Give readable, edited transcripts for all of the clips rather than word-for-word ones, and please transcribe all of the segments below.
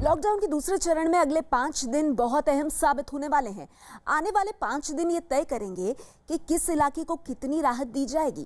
Lockdown के दूसरे चरण में अगले 5 दिन बहुत अहम साबित होने वाले हैं। आने वाले 5 दिन ये तय करेंगे कि किस इलाके को कितनी राहत दी जाएगी।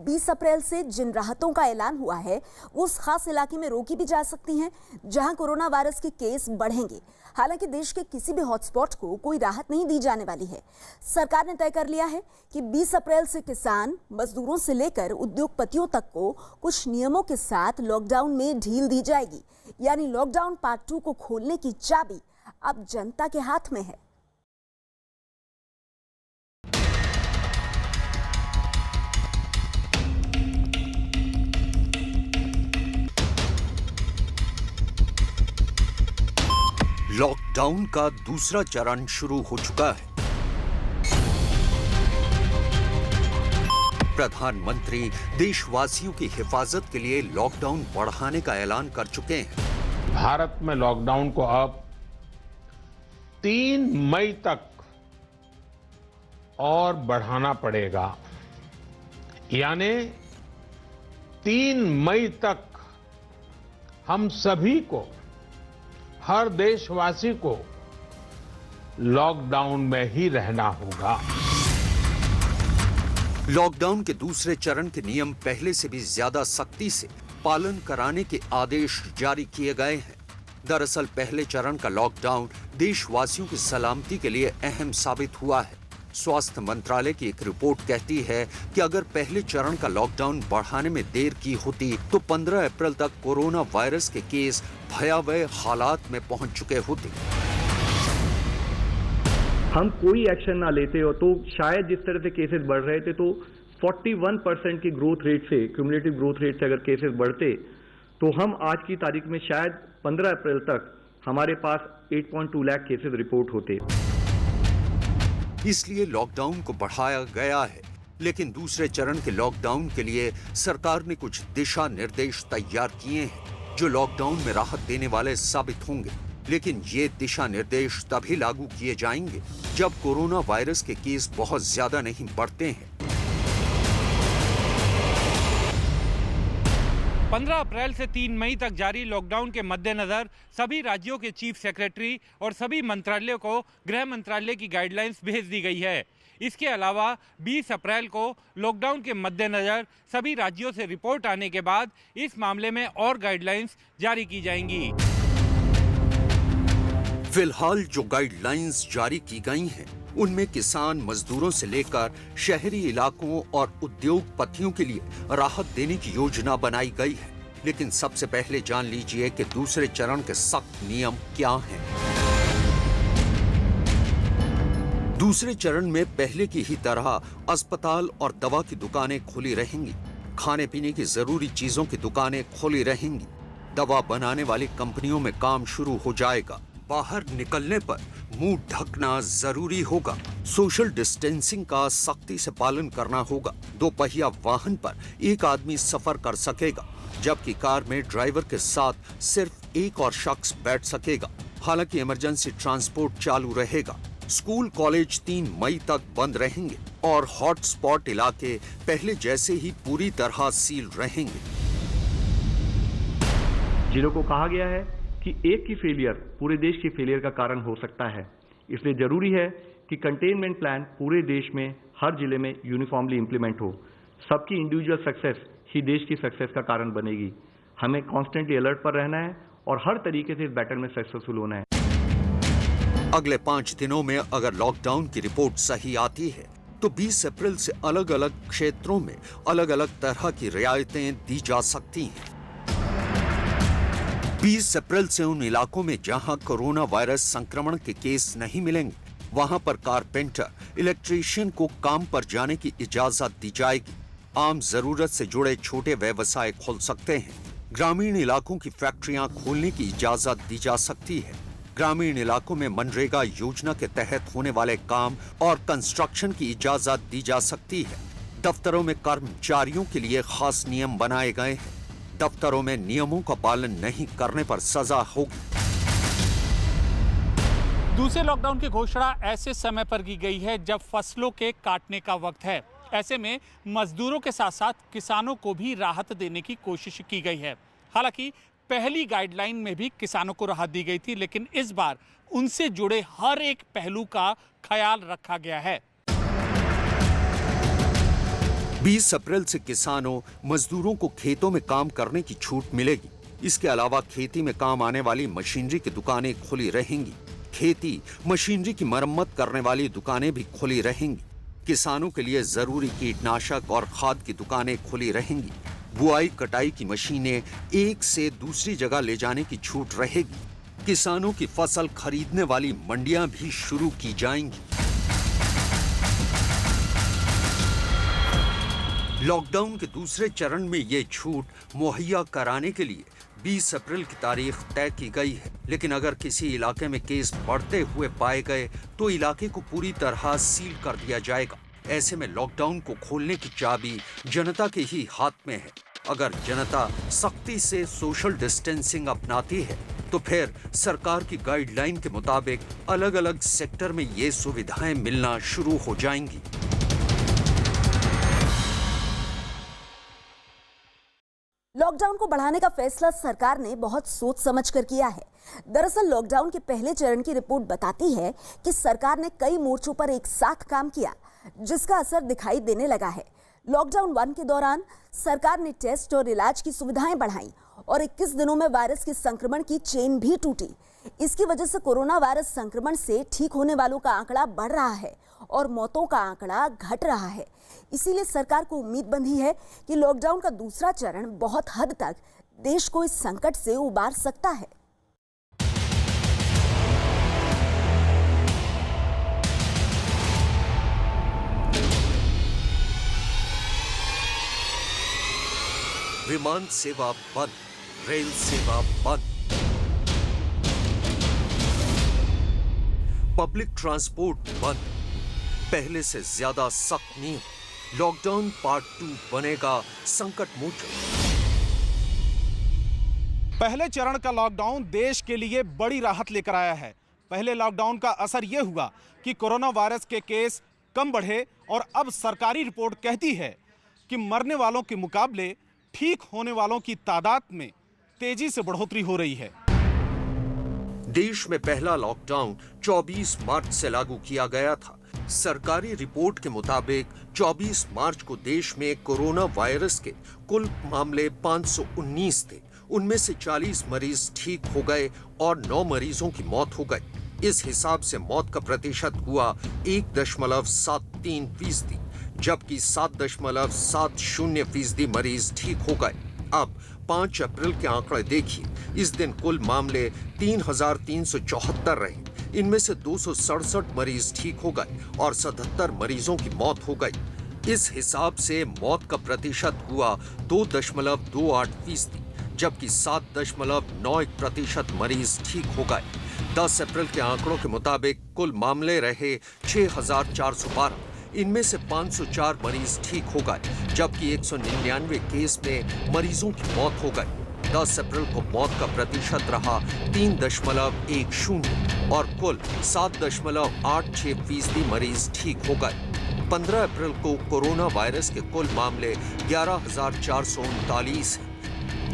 20 अप्रैल से जिन राहतों का ऐलान हुआ है उस खास इलाके में रोकी भी जा सकती हैं जहां कोरोना वायरस के केस बढ़ेंगे। हालांकि देश के किसी भी हॉटस्पॉट को कोई राहत नहीं दी जाने वाली है। सरकार ने तय कर लिया है कि 20 अप्रैल से किसान, मजदूरों से लेकर उद्योगपतियों तक को कुछ नियमों के साथ लॉकडाउन में ढील दी जाएगी। यानी लॉकडाउन पार्ट 2 को खोलने की चाबी अब जनता के हाथ में है। लॉकडाउन का दूसरा चरण शुरू हो चुका है। प्रधानमंत्री देशवासियों की हिफाजत के लिए लॉकडाउन बढ़ाने का ऐलान कर चुके हैं। भारत में लॉकडाउन को अब 3 मई तक और बढ़ाना पड़ेगा। यानी 3 मई तक हम सभी को, हर देशवासी को लॉकडाउन में ही रहना होगा। लॉकडाउन के दूसरे चरण के नियम पहले से भी ज्यादा सख्ती से पालन कराने के आदेश जारी किए गए हैं। दरअसल पहले चरण का लॉकडाउन देशवासियों की सलामती के लिए अहम साबित हुआ है। स्वास्थ्य मंत्रालय की एक रिपोर्ट कहती है कि अगर पहले चरण का लॉकडाउन बढ़ाने में देर की होती तो 15 अप्रैल तक कोरोना वायरस के केस भयावह हालात में पहुंच चुके होते। हम कोई एक्शन ना लेते हो तो शायद जिस तरह से केसेस बढ़ रहे थे तो 41% की ग्रोथ रेट से, क्यूमुलेटिव ग्रोथ रेट से अगर केसेस बढ़ते तो हम आज की तारीख में शायद 15 अप्रैल तक हमारे पास 8.2 लाख केसेस रिपोर्ट होते। इसलिए लॉकडाउन को बढ़ाया गया है, लेकिन दूसरे चरण के लॉकडाउन के लिए सरकार ने कुछ दिशा निर्देश तैयार किए हैं जो लॉकडाउन में राहत देने वाले साबित होंगे। लेकिन ये दिशा निर्देश तभी लागू किए जाएंगे जब कोरोना वायरस के केस बहुत ज्यादा नहीं बढ़ते हैं। 15 अप्रैल से 3 मई तक जारी लॉकडाउन के मद्देनजर सभी राज्यों के चीफ सेक्रेटरी और सभी मंत्रालयों को गृह मंत्रालय की गाइडलाइंस भेज दी गई है। इसके अलावा 20 अप्रैल को लॉकडाउन के मद्देनजर सभी राज्यों से रिपोर्ट आने के बाद इस मामले में और गाइडलाइंस जारी की जाएंगी। फिलहाल जो गाइडलाइंस जारी की गई हैं, उनमें किसान, मजदूरों से लेकर शहरी इलाकों और उद्योगपतियों के लिए राहत देने की योजना बनाई गई है। लेकिन सबसे पहले जान लीजिए कि दूसरे चरण के सख्त नियम क्या हैं। दूसरे चरण में पहले की ही तरह अस्पताल और दवा की दुकानें खुली रहेंगी। खाने पीने की जरूरी चीजों की दुकानें खुली रहेंगी। दवा बनाने वाली कंपनियों में काम शुरू हो जाएगा। बाहर निकलने पर मुंह ढकना जरूरी होगा। सोशल डिस्टेंसिंग का सख्ती से पालन करना होगा। 2 पहिया वाहन पर एक आदमी सफर कर सकेगा, जबकि कार में ड्राइवर के साथ सिर्फ एक और शख्स बैठ सकेगा। हालांकि इमरजेंसी ट्रांसपोर्ट चालू रहेगा। स्कूल, कॉलेज 3 मई तक बंद रहेंगे और हॉटस्पॉट इलाके पहले जैसे ही पूरी तरह सील रहेंगे। जिलों को कहा गया है कि एक की फेलियर पूरे देश की फेलियर का कारण हो सकता है। इसलिए जरूरी है कि कंटेनमेंट प्लान पूरे देश में, हर जिले में यूनिफॉर्मली इंप्लीमेंट हो। सबकी इंडिविजुअल सक्सेस ही देश की सक्सेस का कारण बनेगी। हमें कॉन्स्टेंटली अलर्ट पर रहना है और हर तरीके से इस बैटल में सक्सेसफुल होना है। अगले 5 दिनों में अगर लॉकडाउन की रिपोर्ट सही आती है तो 20 अप्रैल से अलग अलग क्षेत्रों में अलग अलग तरह की रियायतें दी जा सकती हैं। 20 अप्रैल से उन इलाकों में जहां कोरोना वायरस संक्रमण के केस नहीं मिलेंगे, वहां पर कारपेंटर, इलेक्ट्रीशियन को काम पर जाने की इजाजत दी जाएगी। आम जरूरत से जुड़े छोटे व्यवसाय खोल सकते हैं। ग्रामीण इलाकों की फैक्ट्रियां खोलने की इजाजत दी जा सकती है। ग्रामीण इलाकों में मनरेगा योजना के तहत होने वाले काम और कंस्ट्रक्शन की इजाजत दी जा सकती है। दफ्तरों में कर्मचारियों के लिए खास नियम बनाए गए हैं। दफ्तरों में नियमों का पालन नहीं करने पर सजा होगी। दूसरे लॉकडाउन की घोषणा ऐसे समय पर की गई है जब फसलों के काटने का वक्त है। ऐसे में मजदूरों के साथ साथ किसानों को भी राहत देने की कोशिश की गई है। हालांकि पहली गाइडलाइन में भी किसानों को राहत दी गई थी, लेकिन इस बार उनसे जुड़े हर एक पहलू का ख्याल रखा गया है। 20 अप्रैल से किसानों मजदूरों को खेतों में काम करने की छूट मिलेगी। इसके अलावा खेती में काम आने वाली मशीनरी की दुकानें खुली रहेंगी। खेती मशीनरी की मरम्मत करने वाली दुकानें भी खुली रहेंगी। किसानों के लिए जरूरी कीटनाशक और खाद की दुकानें खुली रहेंगी। बुआई कटाई की मशीनें एक से दूसरी जगह ले जाने की छूट रहेगी। किसानों की फसल खरीदने वाली मंडियां भी शुरू की जाएंगी। लॉकडाउन के दूसरे चरण में ये छूट मुहैया कराने के लिए 20 अप्रैल की तारीख तय की गई है, लेकिन अगर किसी इलाके में केस बढ़ते हुए पाए गए तो इलाके को पूरी तरह सील कर दिया जाएगा। ऐसे में लॉकडाउन को खोलने की चाबी जनता के ही हाथ में है। अगर जनता सख्ती से सोशल डिस्टेंसिंग अपनाती है तो फिर सरकार की गाइडलाइन के मुताबिक अलग अलग सेक्टर में ये सुविधाएं मिलना शुरू हो जाएंगी। लॉकडाउन को बढ़ाने का फैसला सरकार ने बहुत सोच समझकर किया है। दरअसल लॉकडाउन के पहले चरण की रिपोर्ट बताती है कि सरकार ने कई मोर्चों पर एक साथ काम किया, जिसका असर दिखाई देने लगा है। लॉकडाउन 1 के दौरान सरकार ने टेस्ट और इलाज की सुविधाएं बढ़ाई और 21 दिनों में वायरस के संक्रमण की चेन भी टूटी। इसकी वजह से कोरोना वायरस संक्रमण से ठीक होने वालों का आंकड़ा बढ़ रहा है और मौतों का आंकड़ा घट रहा है। इसीलिए सरकार को उम्मीद बंधी है कि लॉकडाउन का दूसरा चरण बहुत हद तक देश को इस संकट से उबार सकता है। विमान सेवा बंद, रेल सेवा बंद, पब्लिक ट्रांसपोर्ट बंद, पहले से ज्यादा सख्त नियम। लॉकडाउन पार्ट 2 बनेगा संकट मोचन। पहले चरण का लॉकडाउन देश के लिए बड़ी राहत लेकर आया है। पहले लॉकडाउन का असर यह हुआ कि कोरोना वायरस के केस कम बढ़े और अब सरकारी रिपोर्ट कहती है कि मरने वालों के मुकाबले ठीक होने वालों की तादाद में तेजी से बढ़ोतरी हो रही है। देश में पहला लॉकडाउन 24 मार्च से लागू किया गया था। सरकारी रिपोर्ट के मुताबिक 24 मार्च को देश में कोरोना वायरस के कुल मामले 519 थे। उनमें से 40 मरीज ठीक हो गए और 9 मरीजों की मौत हो गई। इस हिसाब से मौत का प्रतिशत हुआ 1.73%, जबकि 7.70% मरीज ठीक हो गए। अब 5 अप्रैल के आंकड़े देखिए। इस दिन कुल मामले 3,374 रहे। इनमें से 267 मरीज ठीक हो गए और 77 मरीजों की मौत हो गई। इस हिसाब से मौत का प्रतिशत हुआ 2.28%, जबकि 7.91% मरीज ठीक हो गए। 10 अप्रैल के आंकड़ों के मुताबिक कुल मामले रहे 6,412। इनमें से 504 मरीज ठीक हो गए, जबकि 199 केस में मरीजों की मौत हो गई। 10 अप्रैल को मौत का प्रतिशत रहा 3.10 और कुल 7.86% मरीज ठीक हो गए। 15 अप्रैल को कोरोना वायरस के कुल मामले 11,439 हैं।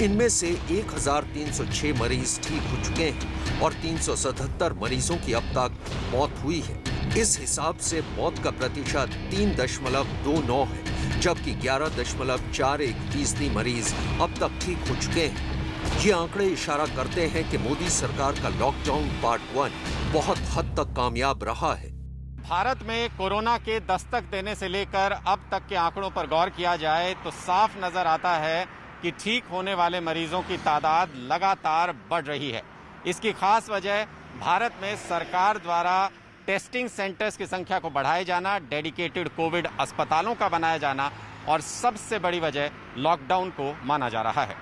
इनमें से 1,306 मरीज ठीक हो चुके हैं और 377 मरीजों की अब तक मौत हुई है। इस हिसाब से मौत का प्रतिशत 3.29 है, जबकि 11.41% मरीज अब तक ठीक हो चुके हैं। ये आंकड़े इशारा करते हैं कि मोदी सरकार का लॉकडाउन पार्ट 1 बहुत हद तक कामयाब रहा है। भारत में कोरोना के दस्तक देने से लेकर अब तक के आंकड़ों पर गौर किया जाए तो साफ नजर आता है कि ठीक होने वाले मरीजों की तादाद लगातार बढ़ रही है। इसकी खास वजह भारत में सरकार द्वारा टेस्टिंग सेंटर्स की संख्या को बढ़ाए जाना, डेडिकेटेड कोविड अस्पतालों का बनाया जाना और सबसे बड़ी वजह लॉकडाउन को माना जा रहा है।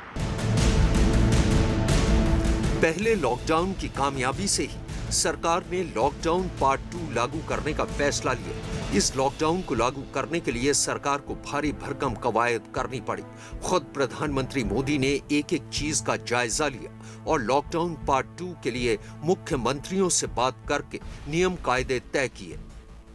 पहले लॉकडाउन की कामयाबी से ही सरकार ने लॉकडाउन पार्ट 2 लागू करने का फैसला लिया। इस लॉकडाउन को लागू करने के लिए सरकार को भारी भरकम कवायद करनी पड़ी। खुद प्रधानमंत्री मोदी ने एक एक चीज का जायजा लिया और लॉकडाउन पार्ट 2 के लिए मुख्यमंत्रियों से बात करके नियम कायदे तय किए।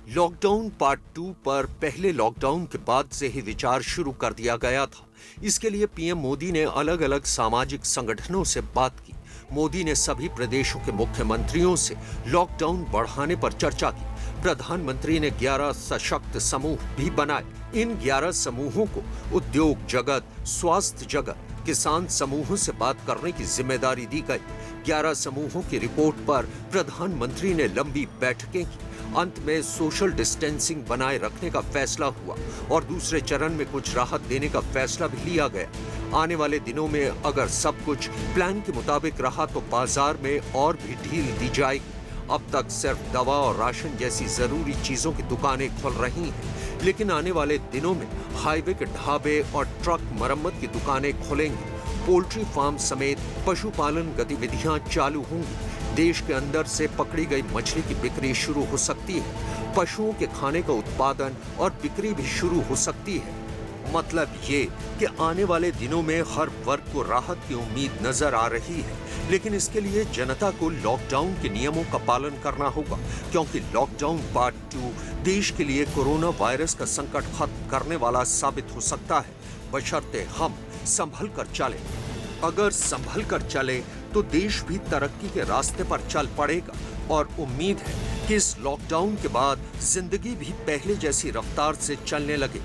लॉकडाउन पार्ट 2 पर पहले लॉकडाउन के बाद से ही विचार शुरू कर दिया गया था, इसके लिए पीएम मोदी ने अलग अलग सामाजिक संगठनों से बात की। मोदी ने सभी प्रदेशों के मुख्यमंत्रियों से लॉकडाउन बढ़ाने पर चर्चा की। प्रधानमंत्री ने 11 सशक्त समूह भी बनाए। इन 11 समूहों को उद्योग जगत, स्वास्थ्य जगत, किसान समूहों से बात करने की जिम्मेदारी दी गई। 11 समूहों की रिपोर्ट पर प्रधानमंत्री ने लंबी बैठकें की। अंत में सोशल डिस्टेंसिंग बनाए रखने का फैसला हुआ और दूसरे चरण में कुछ राहत देने का फैसला भी लिया गया। आने वाले दिनों में अगर सब कुछ प्लान के मुताबिक रहा तो बाजार में और भी ढील दी जाएगी। अब तक सिर्फ दवा और राशन जैसी जरूरी चीजों की दुकानें खुल रही हैं, लेकिन आने वाले दिनों में हाईवे के ढाबे और ट्रक मरम्मत की दुकानें खुलेंगी। पोल्ट्री फार्म समेत पशुपालन गतिविधियां चालू होंगी। देश के अंदर से पकड़ी गई मछली की बिक्री शुरू हो सकती है। पशुओं के खाने का उत्पादन और बिक्री भी शुरू हो सकती है। मतलब ये कि आने वाले दिनों में हर वर्ग को राहत की उम्मीद नजर आ रही है, लेकिन इसके लिए जनता को लॉकडाउन के नियमों का पालन करना होगा, क्योंकि लॉकडाउन पार्ट 2 देश के लिए कोरोना वायरस का संकट खत्म करने वाला साबित हो सकता है, बशर्ते हम संभल कर चले। अगर संभल कर चले तो देश भी तरक्की के रास्ते पर चल पड़ेगा और उम्मीद है कि इस लॉकडाउन के बाद जिंदगी भी पहले जैसी रफ्तार से चलने लगे।